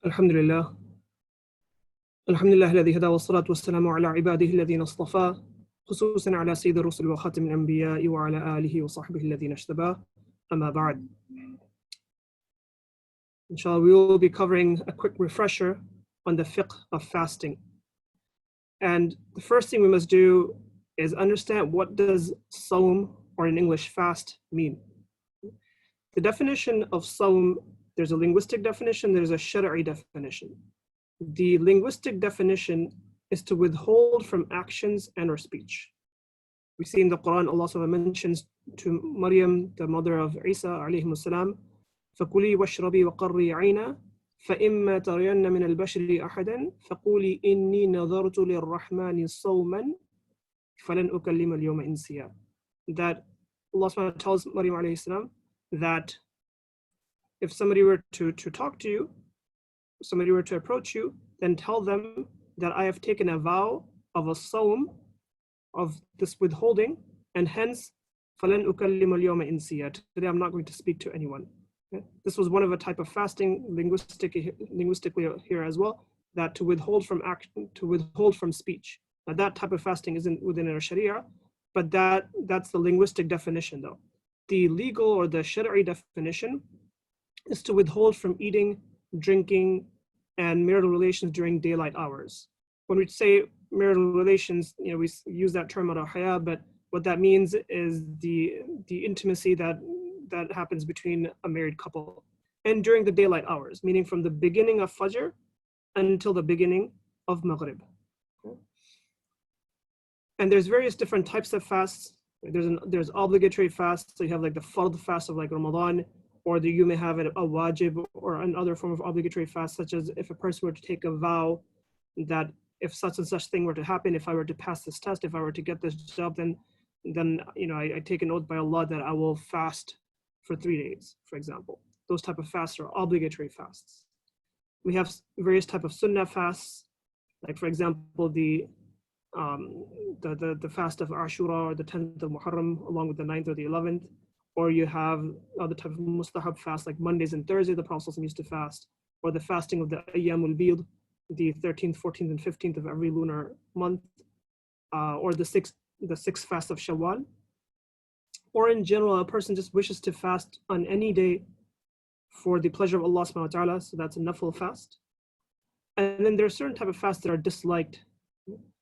Alhamdulillah. Alhamdulillah الذي هدى والصلاة والسلام على عباده الذين اصطفى خصوصا على سيد الرسل وخاتم الأنبياء وعلى آله وصحبه الذين اجتباه أما بعد. Inshallah, we will be covering a quick refresher on the fiqh of fasting. And the first thing we must do is understand, what does sawm, or in English fast, mean? The definition of sawm, there's a linguistic definition, there's a shari'i definition. The linguistic definition is to withhold from actions and or speech. We see in the Quran, Allah subhanahu mentions to Maryam, the mother of Isa alayhi salam, فَكُلِي وَاشْرَبِي وَقَرِّي عَيْنًا فَإِمَّا تَرَيَنَّ مِنَ الْبَشْرِ أَحَدًا فَقُولِي إِنِّي نَظَرْتُ لِلرَّحْمَنِ صَوْمًا فَلَنْ أُكَلِّمَ الْيَوْمَ إِنسِيًّا. That Allah subhanahu tells Maryam alayhi salam that if somebody were to talk to you, somebody were to approach you, then tell them that I have taken a vow of a sawm, of this withholding, and hence فَلَنْ أُكَلِّمَ الْيَوْمَ إِنسِيًّا. Today I'm not going to speak to anyone. Okay? This was one of a type of fasting linguistically here as well, that to withhold from action, to withhold from speech. Now that type of fasting isn't within our Sharia, but that's the linguistic definition though. The legal or the Shari'i definition is to withhold from eating, drinking, and marital relations during daylight hours. When we say marital relations, we use that term al-haya, but what that means is the intimacy that happens between a married couple, and during the daylight hours, meaning from the beginning of Fajr until the beginning of Maghrib. And there's various different types of fasts. There's obligatory fasts, so you have like the fard fast of like Ramadan, or you may have a wajib or another form of obligatory fast, such as if a person were to take a vow that if such and such thing were to happen, if I were to pass this test, if I were to get this job, then I take an oath by Allah that I will fast for 3 days, for example. Those type of fasts are obligatory fasts. We have various type of sunnah fasts, like for example the fast of Ashura, or the 10th of Muharram, along with the 9th or the 11th. Or you have other type of mustahab fast, like Mondays and Thursdays, the Prophet used to fast, or the fasting of the Ayyamul Bid, the 13th, 14th, and 15th of every lunar month, or the sixth fast of Shawwal. Or in general, a person just wishes to fast on any day for the pleasure of Allah subhanahu wa ta'ala, so that's a nafil fast. And then there are certain type of fasts that are disliked.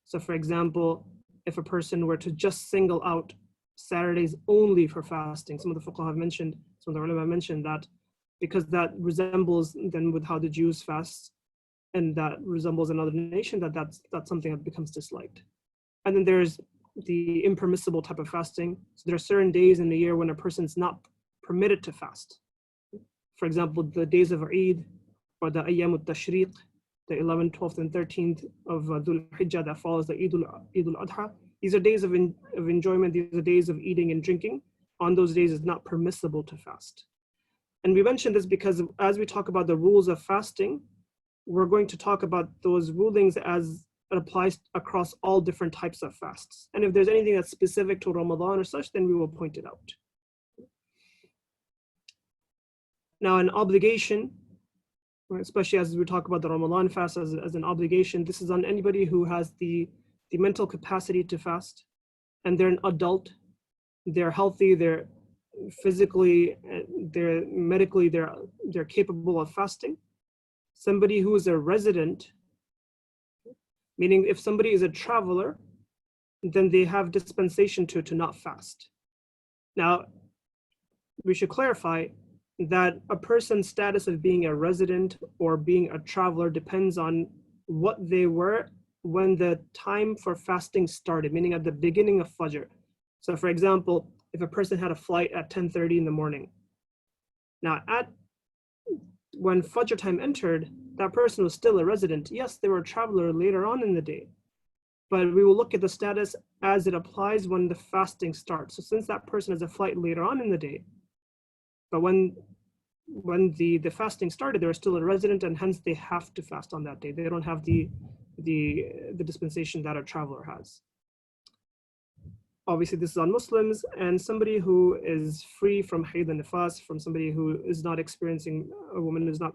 So for example, if a person were to just single out Saturdays only for fasting, some of the fuqaha have mentioned, some of the ulama have mentioned that because that resembles then with how the Jews fast, and that resembles another nation, that's something that becomes disliked. And then there's the impermissible type of fasting. So there are certain days in the year when a person's not permitted to fast. For example, the days of Eid, or the Ayyam al-Tashriq, the 11th, 12th, and 13th of Dhul Hijjah that follows the Eid al-Adha. These are days of enjoyment, these are days of eating and drinking. On those days, it's not permissible to fast. And we mentioned this because as we talk about the rules of fasting, we're going to talk about those rulings as it applies across all different types of fasts. And if there's anything that's specific to Ramadan or such, then we will point it out. Now, an obligation, especially as we talk about the Ramadan fast as an obligation, this is on anybody who has the mental capacity to fast, and they're an adult, they're healthy, they're physically, they're medically, they're capable of fasting. Somebody who is a resident, meaning if somebody is a traveler, then they have dispensation to not fast. Now, we should clarify that a person's status of being a resident or being a traveler depends on what they were when the time for fasting started, meaning at the beginning of Fajr. So for example, if a person had a flight at 10:30 in the morning, now when Fajr time entered, that person was still a resident. Yes, they were a traveler later on in the day, but we will look at the status as it applies when the fasting starts. So since that person has a flight later on in the day, but when the fasting started, they were still a resident, and hence they have to fast on that day. They don't have the dispensation that a traveler has. Obviously, this is on Muslims, and somebody who is free from hayd and nifas, from somebody who is not experiencing, a woman is not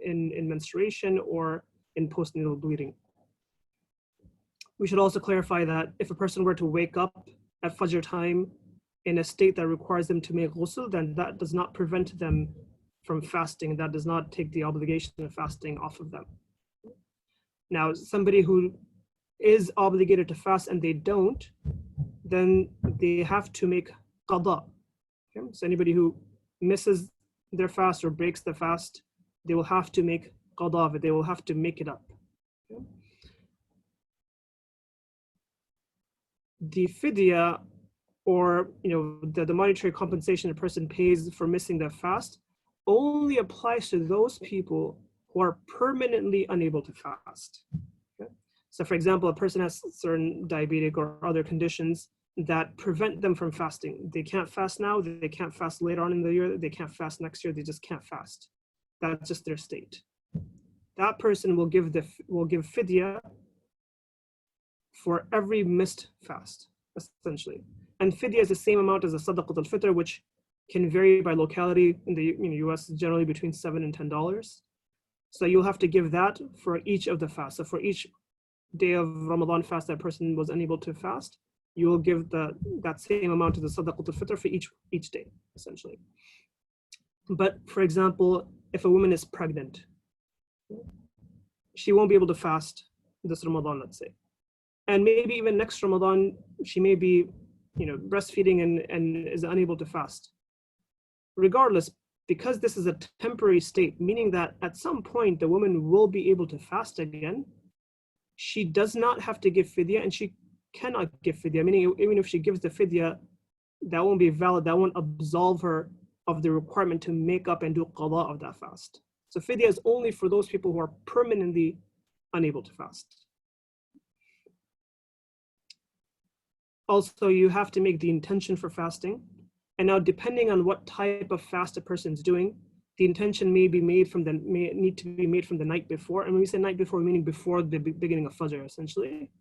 in menstruation or in postnatal bleeding. We should also clarify that if a person were to wake up at Fajr time in a state that requires them to make ghusl, then that does not prevent them from fasting. That does not take the obligation of fasting off of them. Now, somebody who is obligated to fast and they don't, then they have to make qada. Okay? So anybody who misses their fast or breaks the fast, they will have to make qada of it. They will have to make it up. Okay? The fidya, or the monetary compensation a person pays for missing their fast, only applies to those people who are permanently unable to fast. Okay? So for example, a person has certain diabetic or other conditions that prevent them from fasting. They can't fast now, they can't fast later on in the year, they can't fast next year, they just can't fast. That's just their state. That person will give fidya for every missed fast, essentially. And fidya is the same amount as a sadaqat al-fitr, which can vary by locality. In the US, generally between $7 and $10. So you'll have to give that for each of the fasts. So for each day of Ramadan fast that person was unable to fast, you will give that same amount to the sadaqat al-fitr for each day, essentially. But for example, if a woman is pregnant, she won't be able to fast this Ramadan, let's say. And maybe even next Ramadan, she may be breastfeeding and is unable to fast. Regardless, because this is a temporary state, meaning that at some point the woman will be able to fast again, she does not have to give fidya, and she cannot give fidya, meaning even if she gives the fidya, that won't be valid, that won't absolve her of the requirement to make up and do qada of that fast. So fidya is only for those people who are permanently unable to fast. Also, you have to make the intention for fasting. And now, depending on what type of fast a person is doing, the intention may need to be made from the night before. And when we say night before, meaning before the beginning of Fajr, essentially.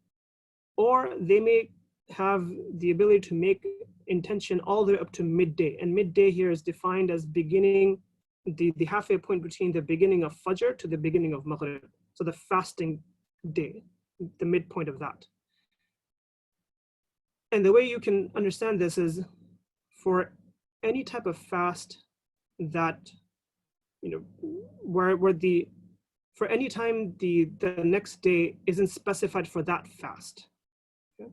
Or they may have the ability to make intention all the way up to midday. And midday here is defined as beginning, the halfway point between the beginning of Fajr to the beginning of Maghrib. So the fasting day, the midpoint of that. And the way you can understand this is for any type of fast that, for any time the next day isn't specified for that fast. Okay?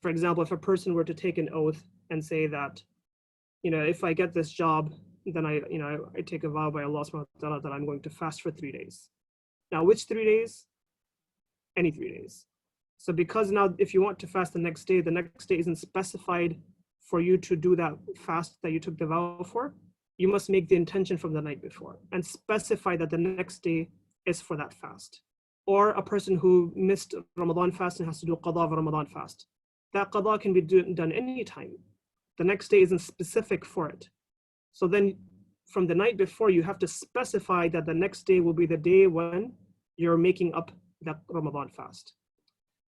For example, if a person were to take an oath and say that, if I get this job, then I take a vow by Allah subhanahu wa ta'ala that I'm going to fast for 3 days. Now, which 3 days? Any 3 days. So because now if you want to fast the next day isn't specified for you to do that fast that you took the vow for, you must make the intention from the night before and specify that the next day is for that fast. Or a person who missed Ramadan fast and has to do Qadaa of Ramadan fast. That Qadaa can be done anytime. The next day isn't specific for it. So then from the night before, you have to specify that the next day will be the day when you're making up that Ramadan fast.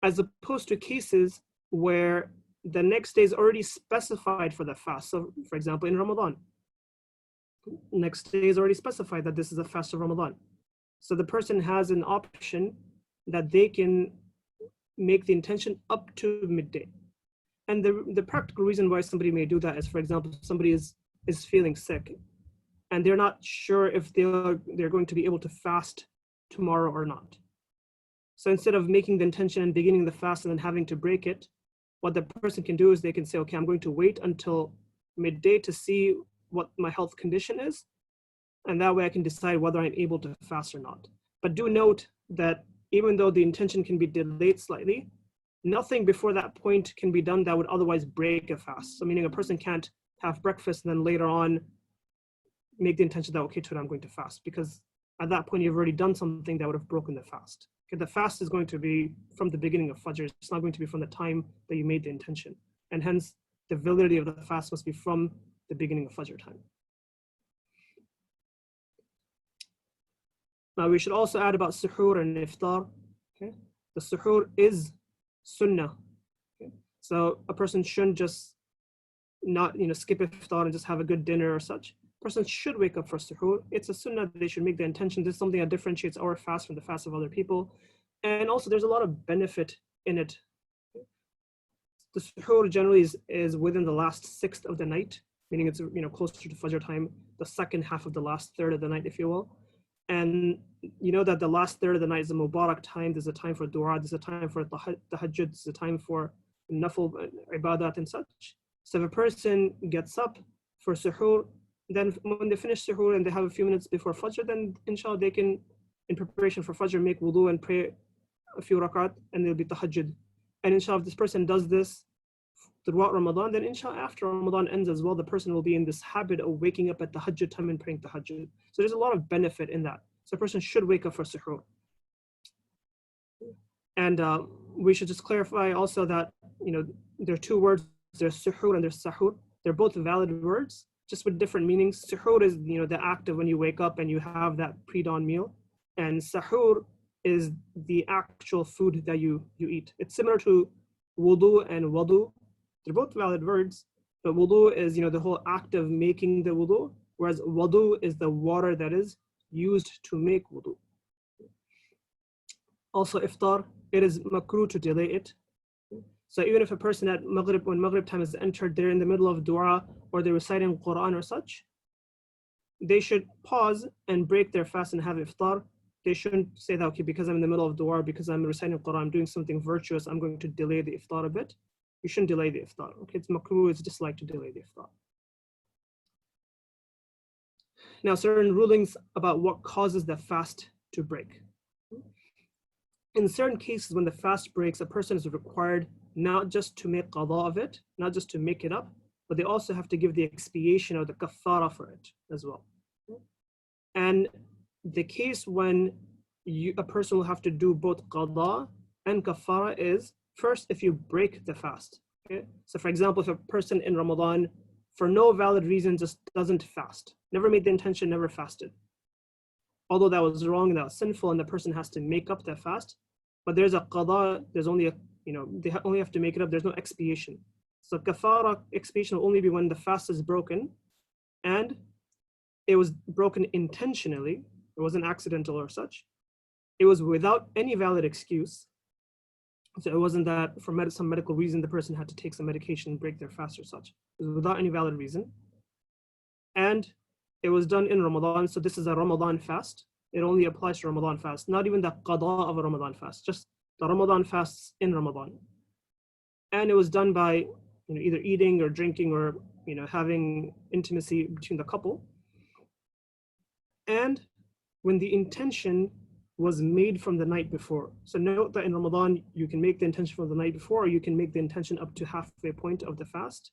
As opposed to cases where the next day is already specified for the fast. So for example, in Ramadan, next day is already specified that this is a fast of Ramadan. So the person has an option that they can make the intention up to midday. And the practical reason why somebody may do that is, for example, somebody is feeling sick and they're not sure if they're going to be able to fast tomorrow or not. So instead of making the intention and beginning the fast and then having to break it, what the person can do is they can say, okay, I'm going to wait until midday to see what my health condition is. And that way I can decide whether I'm able to fast or not. But do note that even though the intention can be delayed slightly, nothing before that point can be done that would otherwise break a fast. So meaning a person can't have breakfast and then later on make the intention that, okay, today I'm going to fast, because at that point you've already done something that would have broken the fast. Okay, the fast is going to be from the beginning of Fajr. It's not going to be from the time that you made the intention. And hence, the validity of the fast must be from the beginning of Fajr time. Now, we should also add about Suhur and Iftar. Okay? The Suhur is Sunnah. Okay? So a person shouldn't just not skip Iftar and just have a good dinner or such. person should wake up for suhoor. It's a sunnah that they should make the intention. This is something that differentiates our fast from the fast of other people. And also there's a lot of benefit in it. The suhoor generally is within the last sixth of the night, meaning it's closer to Fajr time, the second half of the last third of the night, if you will. And you know that the last third of the night is a Mubarak time. There's a time for dua, there's a time for tahajjud, there's a time for nafil, ibadat and such. So if a person gets up for suhoor, then when they finish suhoor and they have a few minutes before Fajr, then inshallah they can, in preparation for Fajr, make wudu and pray a few rakat, and there'll be tahajjud. And inshallah, if this person does this throughout Ramadan, then inshallah after Ramadan ends as well, the person will be in this habit of waking up at tahajjud time and praying tahajjud. So there's a lot of benefit in that. So a person should wake up for suhoor. And we should just clarify also that, there are two words, there's suhoor and there's sahur. They're both valid words, just with different meanings. Suhoor is, the act of when you wake up and you have that pre-dawn meal. And sahur is the actual food that you eat. It's similar to wudu and wadu. They're both valid words, but wudu is, the whole act of making the wudu, whereas wadu is the water that is used to make wudu. Also iftar, it is makruh to delay it. So even if a person at Maghrib, when Maghrib time is entered, they're in the middle of dua or they're reciting Quran or such, they should pause and break their fast and have iftar. They shouldn't say that, okay, because I'm in the middle of dua, because I'm reciting Quran, I'm doing something virtuous, I'm going to delay the iftar a bit. You shouldn't delay the iftar. Okay, it's makruh, it's disliked to delay the iftar. Now, certain rulings about what causes the fast to break. In certain cases, when the fast breaks, a person is required not just to make qadaa of it, not just to make it up, but they also have to give the expiation or the kaffarah for it as well. And the case when a person will have to do both qadaa and kaffarah is, first, if you break the fast. Okay? So for example, if a person in Ramadan, for no valid reason, just doesn't fast, never made the intention, never fasted. Although that was wrong and that was sinful and the person has to make up that fast, but there's a qadaa, there's only they only have to make it up, there's no expiation. So kaffarah, expiation will only be when the fast is broken and it was broken intentionally, it wasn't accidental or such. It was without any valid excuse. So it wasn't that for some medical reason the person had to take some medication and break their fast or such. It was without any valid reason. And it was done in Ramadan, so this is a Ramadan fast. It only applies to Ramadan fast, not even the qadaa of a Ramadan fast, just the Ramadan fasts in Ramadan. And it was done by either eating or drinking or having intimacy between the couple. And when the intention was made from the night before. So note that in Ramadan, you can make the intention from the night before, or you can make the intention up to halfway point of the fast.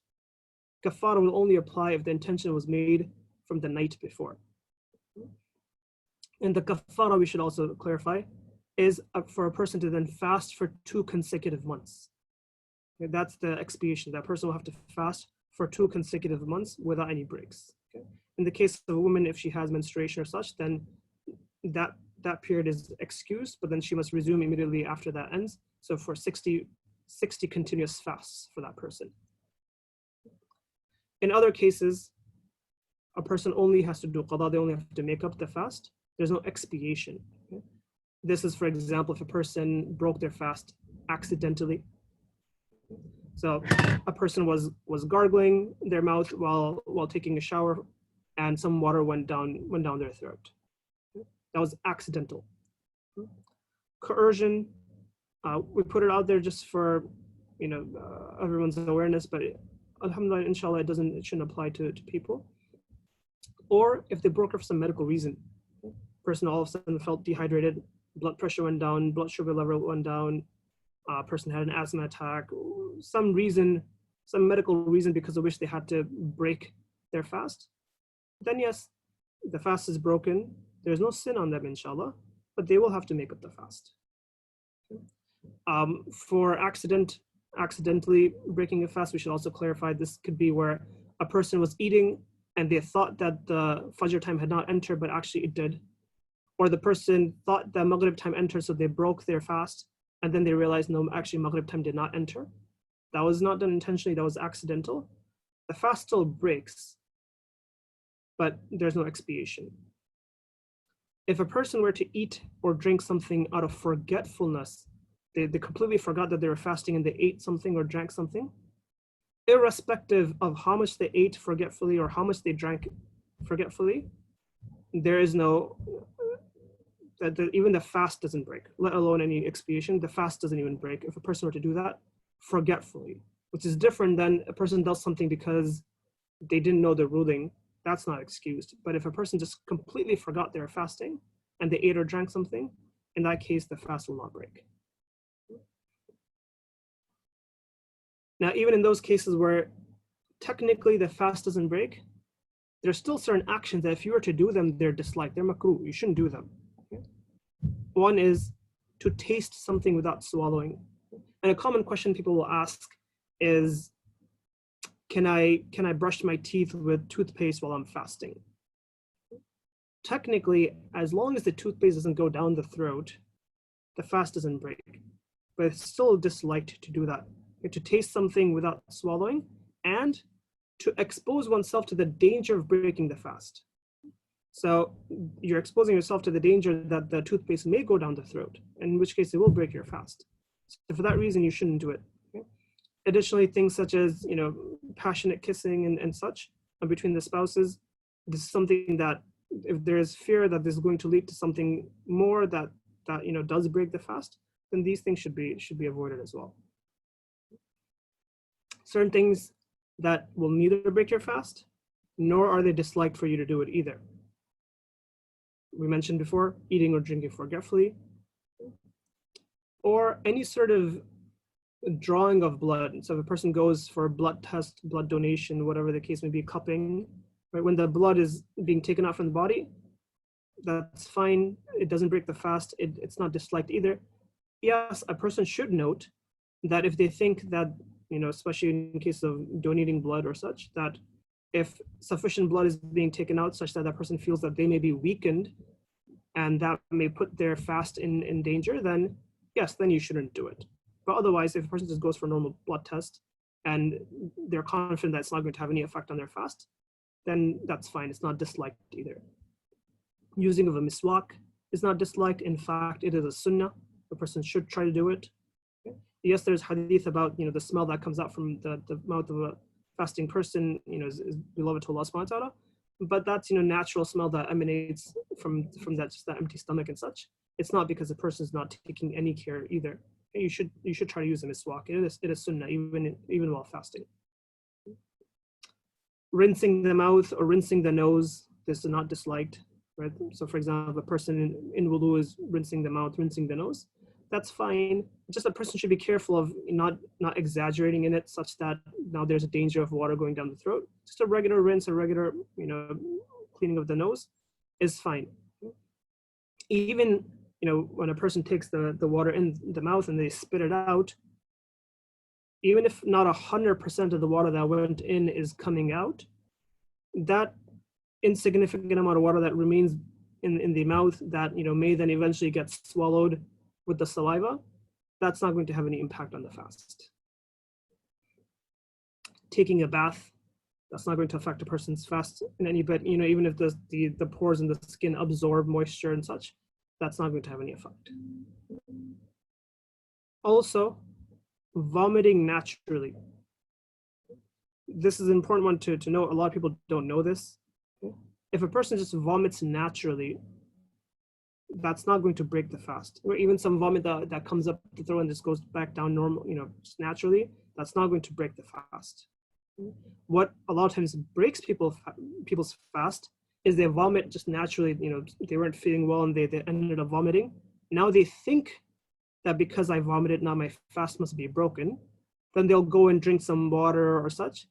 Kaffarah will only apply if the intention was made from the night before. And the kaffarah, we should also clarify, is for a person to then fast for 2 consecutive months. Okay, that's the expiation. That person will have to fast for 2 consecutive months without any breaks. Okay? In the case of a woman, if she has menstruation or such, then that period is excused, but then she must resume immediately after that ends. So for 60 continuous fasts for that person. In other cases, a person only has to do qadaa, they only have to make up the fast. There's no expiation. Okay? This is, for example, if a person broke their fast accidentally. So a person was gargling their mouth while taking a shower, and some water went down their throat. That was accidental. Coercion, we put it out there just for everyone's awareness, but alhamdulillah, inshallah, it shouldn't apply to people. Or if they broke for some medical reason, person all of a sudden felt dehydrated, blood pressure went down, blood sugar level went down, person had an asthma attack, some reason, some medical reason because of which they had to break their fast, then yes, the fast is broken. There's no sin on them, inshallah, but they will have to make up the fast. For accidentally breaking a fast, we should also clarify this could be where a person was eating and they thought that the Fajr time had not entered, but actually it did. Or the person thought that Maghrib time entered, so they broke their fast, and then they realized, no, actually Maghrib time did not enter. That was not done intentionally, that was accidental. The fast still breaks, but there's no expiation. If a person were to eat or drink something out of forgetfulness, they completely forgot that they were fasting and they ate something or drank something, irrespective of how much they ate forgetfully or how much they drank forgetfully, there is no, even the fast doesn't break, let alone any expiation. The fast doesn't even break if a person were to do that forgetfully, which is different than a person does something because they didn't know the ruling. That's not excused. But if a person just completely forgot they were fasting and they ate or drank something, in that case, the fast will not break. Now, even in those cases where technically the fast doesn't break, there's still certain actions that if you were to do them, they're disliked, they're makruh, you shouldn't do them. Okay? One is to taste something without swallowing. And a common question people will ask is, can I brush my teeth with toothpaste while I'm fasting? Technically, as long as the toothpaste doesn't go down the throat, the fast doesn't break. But it's still disliked to do that. To taste something without swallowing and to expose oneself to the danger of breaking the fast. So you're exposing yourself to the danger that the toothpaste may go down the throat, in which case it will break your fast. So for that reason, you shouldn't do it. Okay? Additionally, things such as, passionate kissing and such between the spouses, this is something that if there's fear that this is going to lead to something more that does break the fast, then these things should be avoided as well. Certain things that will neither break your fast, nor are they disliked for you to do it either. We mentioned before, eating or drinking forgetfully, or any sort of drawing of blood. So if a person goes for a blood test, blood donation, whatever the case may be, cupping, right? When the blood is being taken out from the body, that's fine. It doesn't break the fast. It's not disliked either. Yes, a person should note that if they think that, especially in case of donating blood or such, that if sufficient blood is being taken out such that that person feels that they may be weakened and that may put their fast in danger, then yes, then you shouldn't do it. But otherwise, if a person just goes for a normal blood test and they're confident that it's not going to have any effect on their fast, then that's fine. It's not disliked either. Using of a miswak is not disliked. In fact, it is a sunnah. A person should try to do it. Okay? Yes, there's hadith about the smell that comes out from the mouth of a fasting person, is beloved to Allah subhanahu wa ta'ala. But that's natural smell that emanates from that just that empty stomach and such. It's not because the person is not taking any care either. You should try to use a miswak. It is sunnah even while fasting. Rinsing the mouth or rinsing the nose, this is not disliked, right? So for example, a person in wudu is rinsing the mouth, rinsing the nose. That's fine. Just a person should be careful of not exaggerating in it such that now there's a danger of water going down the throat. Just a regular rinse, a regular cleaning of the nose is fine. Even when a person takes the water in the mouth and they spit it out, even if not 100% of the water that went in is coming out, that insignificant amount of water that remains in the mouth that may then eventually get swallowed with the saliva, that's not going to have any impact on the fast. Taking a bath, that's not going to affect a person's fast in any bit. Even if the pores in the skin absorb moisture and such, that's not going to have any effect. Also, vomiting naturally. This is an important one to know. A lot of people don't know this. If a person just vomits naturally, that's not going to break the fast. Or even some vomit that comes up the throat and just goes back down normal, just naturally, that's not going to break the fast. What a lot of times breaks people's fast is they vomit just naturally. They weren't feeling well and they ended up vomiting. Now they think that because I vomited, now my fast must be broken. Then they'll go and drink some water or such.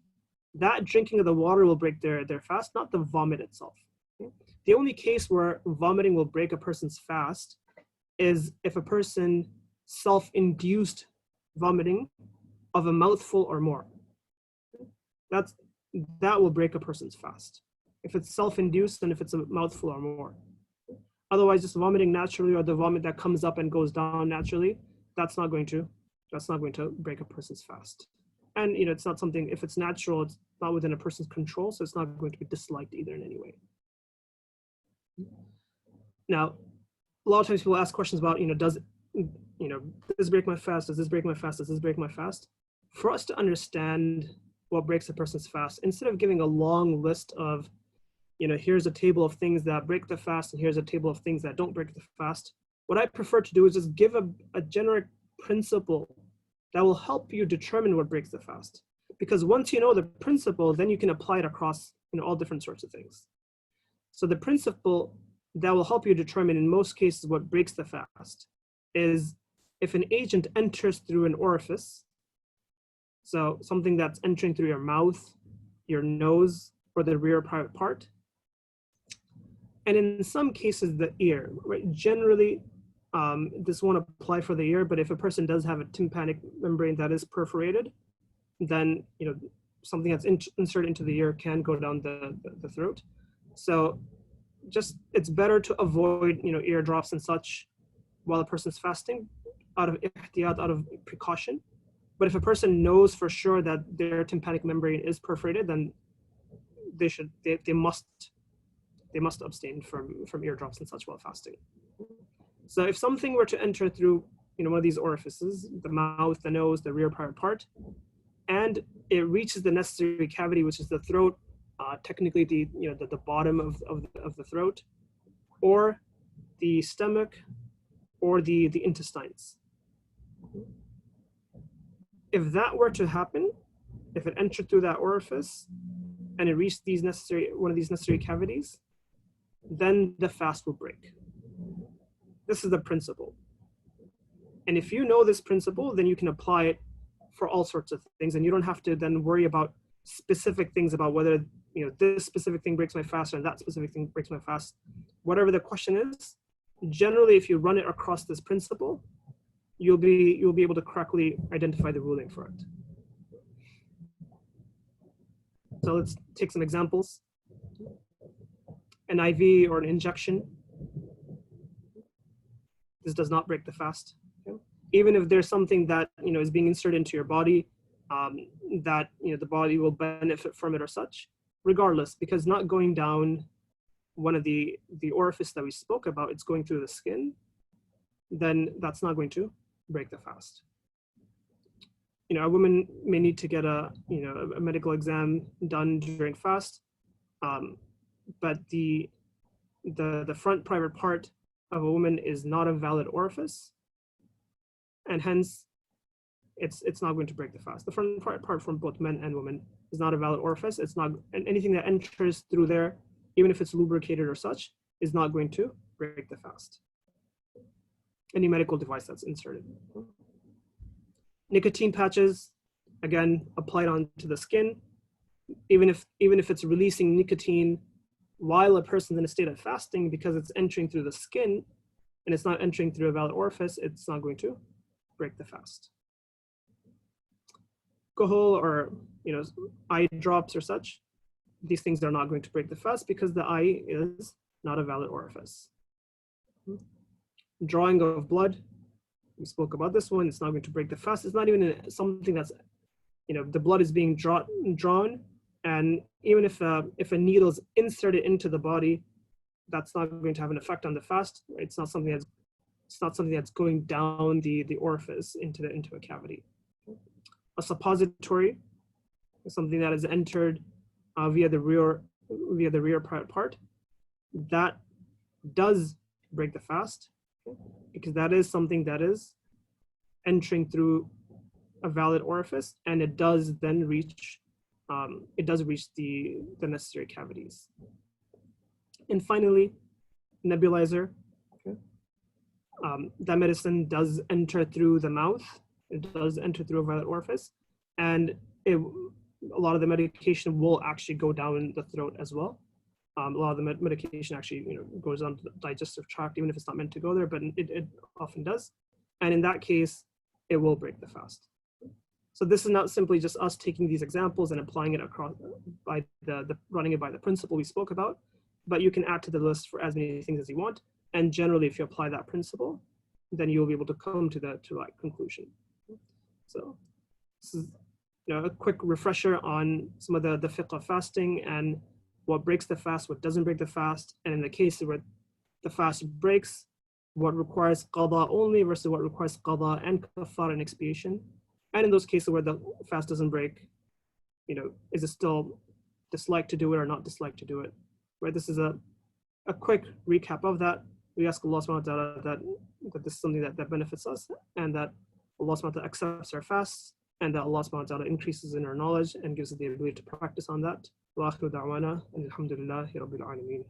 That drinking of the water will break their fast, not the vomit itself. Okay? The only case where vomiting will break a person's fast is if a person self-induced vomiting of a mouthful or more. That will break a person's fast. If it's self-induced and if it's a mouthful or more. Otherwise, just vomiting naturally or the vomit that comes up and goes down naturally, that's not going to break a person's fast. And it's not something, if it's natural, it's not within a person's control, so it's not going to be disliked either in any way. Now, a lot of times people ask questions about, does this break my fast? Does this break my fast? Does this break my fast? For us to understand what breaks a person's fast, instead of giving a long list of, here's a table of things that break the fast, and here's a table of things that don't break the fast, what I prefer to do is just give a generic principle that will help you determine what breaks the fast. Because once you know the principle, then you can apply it across all different sorts of things. So the principle that will help you determine in most cases what breaks the fast is if an agent enters through an orifice, so something that's entering through your mouth, your nose, or the rear private part, and in some cases the ear, right? Generally, this won't apply for the ear, but if a person does have a tympanic membrane that is perforated, then something that's inserted into the ear can go down the throat. So just, it's better to avoid ear drops and such while a person's fasting, out of ihtiyat, out of precaution. But if a person knows for sure that their tympanic membrane is perforated, then they must abstain from ear drops and such while fasting. So if something were to enter through one of these orifices, the mouth, the nose, the rear private part, and it reaches the necessary cavity, which is the throat, technically the bottom of the throat, or the stomach, or the intestines. If that were to happen, if it entered through that orifice and it reached one of these necessary cavities, then the fast will break. This is the principle. And if you know this principle, then you can apply it for all sorts of things, and you don't have to then worry about specific things about whether this specific thing breaks my fast and that specific thing breaks my fast. Whatever the question is, generally, if you run it across this principle, you'll be able to correctly identify the ruling for it. So let's take some examples. An IV or an injection. This does not break the fast. Okay? Even if there's something that is being inserted into your body, that the body will benefit from it or such, regardless, because not going down one of the orifice that we spoke about, it's going through the skin, then that's not going to break the fast. A woman may need to get a medical exam done during fast, but the front private part of a woman is not a valid orifice, and hence it's not going to break the fast. The front part from both men and women is not a valid orifice. It's not, and anything that enters through there, even if it's lubricated or such, is not going to break the fast. Any medical device that's inserted. Nicotine patches, again, applied onto the skin. Even if it's releasing nicotine while a person's in a state of fasting, because it's entering through the skin and it's not entering through a valid orifice, it's not going to break the fast. Alcohol or eye drops or such, these things are not going to break the fast because the eye is not a valid orifice. Drawing of blood, we spoke about this one, it's not going to break the fast. It's not even something that's, the blood is being drawn, and even if a needle is inserted into the body, that's not going to have an effect on the fast. Right? It's not something that's going down the orifice into a cavity. A suppository is something that is entered via the rear private part. That does break the fast, because that is something that is entering through a valid orifice, and it does then reach the necessary cavities. And finally, nebulizer. Okay. That medicine does enter through the mouth. It does enter through a valid orifice, and a lot of the medication will actually go down the throat as well. A lot of the medication actually goes down to the digestive tract, even if it's not meant to go there, but it often does. And in that case, it will break the fast. So this is not simply just us taking these examples and applying it across by running it by the principle we spoke about, but you can add to the list for as many things as you want. And generally, if you apply that principle, then you'll be able to come to that conclusion. So this is a quick refresher on some of the fiqh of fasting and what breaks the fast, what doesn't break the fast, and in the case where the fast breaks, what requires qadaa only versus what requires qadaa and kaffarah and expiation. And in those cases where the fast doesn't break, is it still disliked to do it or not disliked to do it? Right. This is a quick recap of that. We ask Allah subhanahu wa ta'ala that this is something that benefits us, and that Allah subhanahu wa ta'ala accepts our fasts, and that Allah subhanahu wa ta'ala increases in our knowledge and gives us the ability to practice on that. Wa akhiru da'wana, and alhamdulillahi rabbil alameen.